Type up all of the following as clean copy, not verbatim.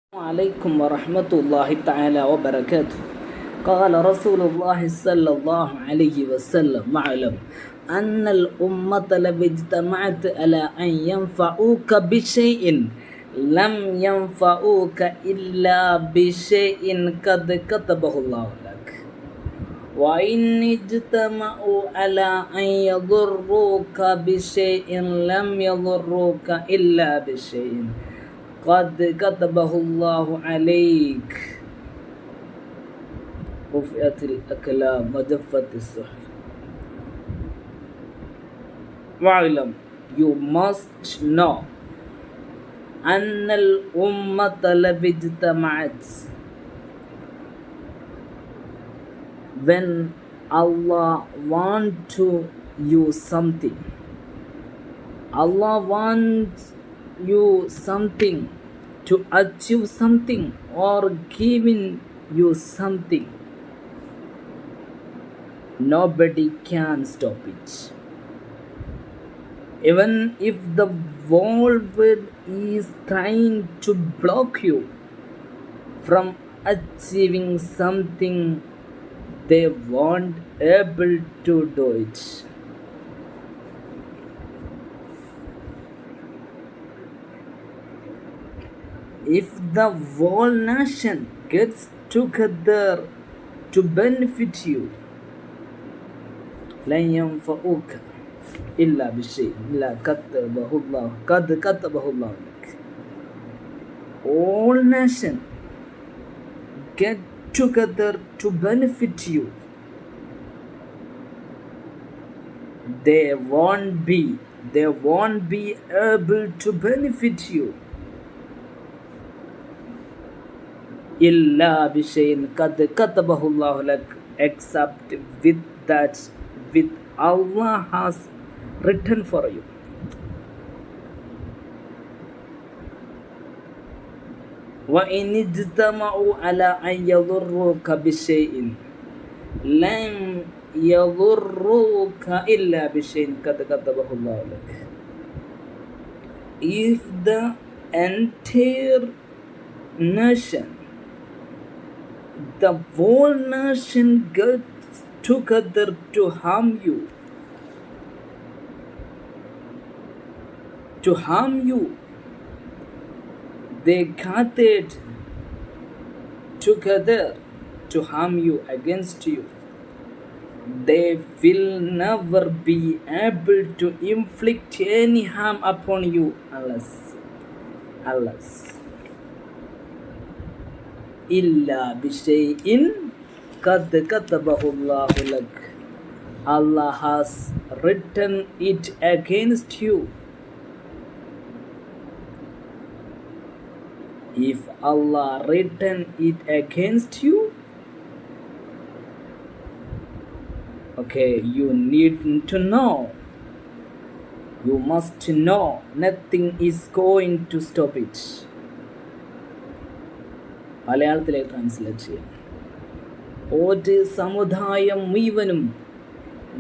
عليكم ورحمة الله تعالى وبركاته. قال رسول الله صلى الله عليه وسلم واعلم أن الأمة لو اجتمعت على أن ينفعوك بشيء لم ينفعوك إلا بشيء قد كتبه الله لك وإن اجتمعوا على أن يضروك بشيء لم يضروك إلا بشيء قد كتبه الله عليك. رفعت الأقلام وجفت الصحف. واعلم, you must know, أن الأمة لو اجتمعت, when Allah wants to you something, Allah wants you something, to achieve something or giving you something, nobody can stop it. Even if the whole world is trying to block you from achieving something, they won't able to do it. If the whole nation gets together to benefit you, لن ينفعوك إلا بشيء لا كتبه الله قد كتبه الله لك. All nation get together to benefit you, they won't be able to benefit you إلا بشيء قد كتبه الله لك, except with that with Allah has written for you. وإن اجتمعوا على أن يضروك بشيء لن يضروك إلا بشيء قد كتبه الله لك. If the entire nation, the whole nation gets together to harm you, they gathered together to harm you, against you, they will never be able to inflict any harm upon you unless إلا بشيء قد كتبه الله لك, Allah has written it against you. If Allah written it against you, okay, you need to know, you must know, nothing is going to stop it. മലയാളത്തിലേക്ക് translate ചെയ്യാം. ഒരു സമുദായം മുഴുവനും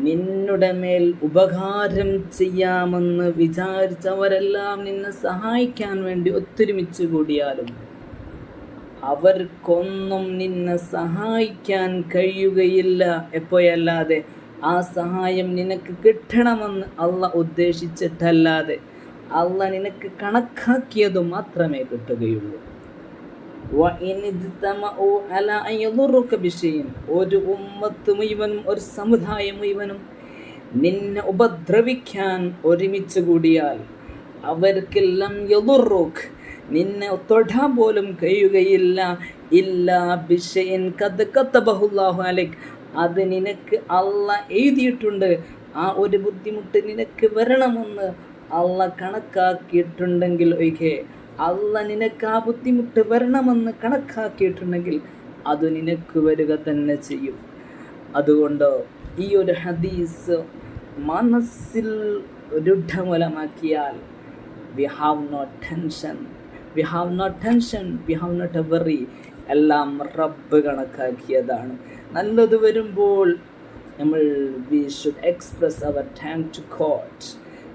നിന്നുടെ മേൽ ഉപകാരം ചെയ്യാമെന്ന് വിചാരിച്ചവരെല്ലാം നിന്നെ സഹായിക്കാൻ വേണ്ടി ഒത്തൊരുമിച്ച് കൂടിയാലും അവർക്കൊന്നും നിന്നെ സഹായിക്കാൻ കഴിയുകയില്ല, എപ്പോഴല്ലാതെ ആ സഹായം നിനക്ക് കിട്ടണമെന്ന് അള്ളാഹ് ഉദ്ദേശിച്ചിട്ടല്ലാതെ അള്ളാഹ് നിനക്ക് കണക്കാക്കിയത് മാത്രമേ കിട്ടുകയുള്ളൂ. ഒരു ഉമ്മത്ത് മുഴുവനും, ഒരു സമുദായം മുഴുവനും നിന്നെ ഉപദ്രവിക്കാൻ ഒരുമിച്ച് കൂടിയാൽ അവർക്കെല്ലാം യദുറുക്, നിന്നെ തൊടാൻ പോലും കഴിയുകയില്ല. ഇല്ലാ ബിശൈഇൻ ഖദ് കതബഹു അല്ലാഹു അലൈക്, അത് നിനക്ക് അള്ളാഹ് എഴുതിയിട്ടുണ്ട്. ആ ഒരു ബുദ്ധിമുട്ട് നിനക്ക് വരണമെന്ന് അള്ളാഹ് കണക്കാക്കിയിട്ടുണ്ടെങ്കിൽ ഒഴികെ, അള്ളാഹ് നിനക്ക് ആ ബുദ്ധിമുട്ട് വരണമെന്ന് കണക്കാക്കിയിട്ടുണ്ടെങ്കിൽ അത് നിനക്ക് വരിക തന്നെ ചെയ്യും. അതുകൊണ്ട് ഈ ഒരു ഹദീസ് മനസ്സിൽ ദൃഢമൂലമാക്കിയാൽ we have no tension, we have not a worry. എല്ലാം റബ്ബ് കണക്കാക്കിയതാണ്. നല്ലത് വരുമ്പോൾ we should express our thanks to God.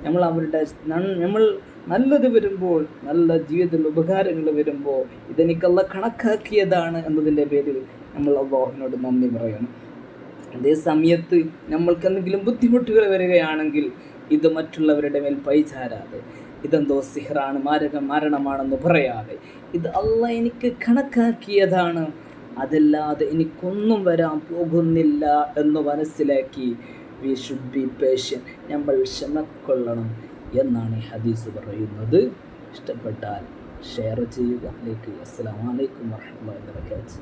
നമ്മൾ നല്ലത് വരുമ്പോൾ, നല്ല ജീവിതത്തിൽ ഉപകാരങ്ങൾ വരുമ്പോൾ ഇതെനിക്കല്ല കണക്കാക്കിയതാണ് എന്നതിൻ്റെ പേരിൽ നമ്മൾ അള്ളാഹുവിനോട് നന്ദി പറയണം. അതേ സമയത്ത് നമ്മൾക്ക് എന്തെങ്കിലും ബുദ്ധിമുട്ടുകൾ വരികയാണെങ്കിൽ ഇത് മറ്റുള്ളവരുടെ മേൽ പഴിചാരാതെ, ഇതെന്തോ സിഹ്റാണ്, മരണമാണെന്ന് പറയാതെ, ഇത് അള്ളാഹ് എനിക്ക് കണക്കാക്കിയതാണ്, അതല്ലാതെ എനിക്കൊന്നും വരാൻ പോകുന്നില്ല എന്ന് മനസ്സിലാക്കി വി ഷുഡ് ബി പേഷ്യൻ്റ്, നമ്മൾ ക്ഷമക്കൊള്ളണം എന്നാണ് ഈ ഹദീസ് പറയുന്നത്. ഇഷ്ടപ്പെട്ടാൽ ഷെയർ ചെയ്യുക. അസ്സലാമു അലൈക്കും വറഹ്മത്തുള്ളാഹി വബറകാതുഹു.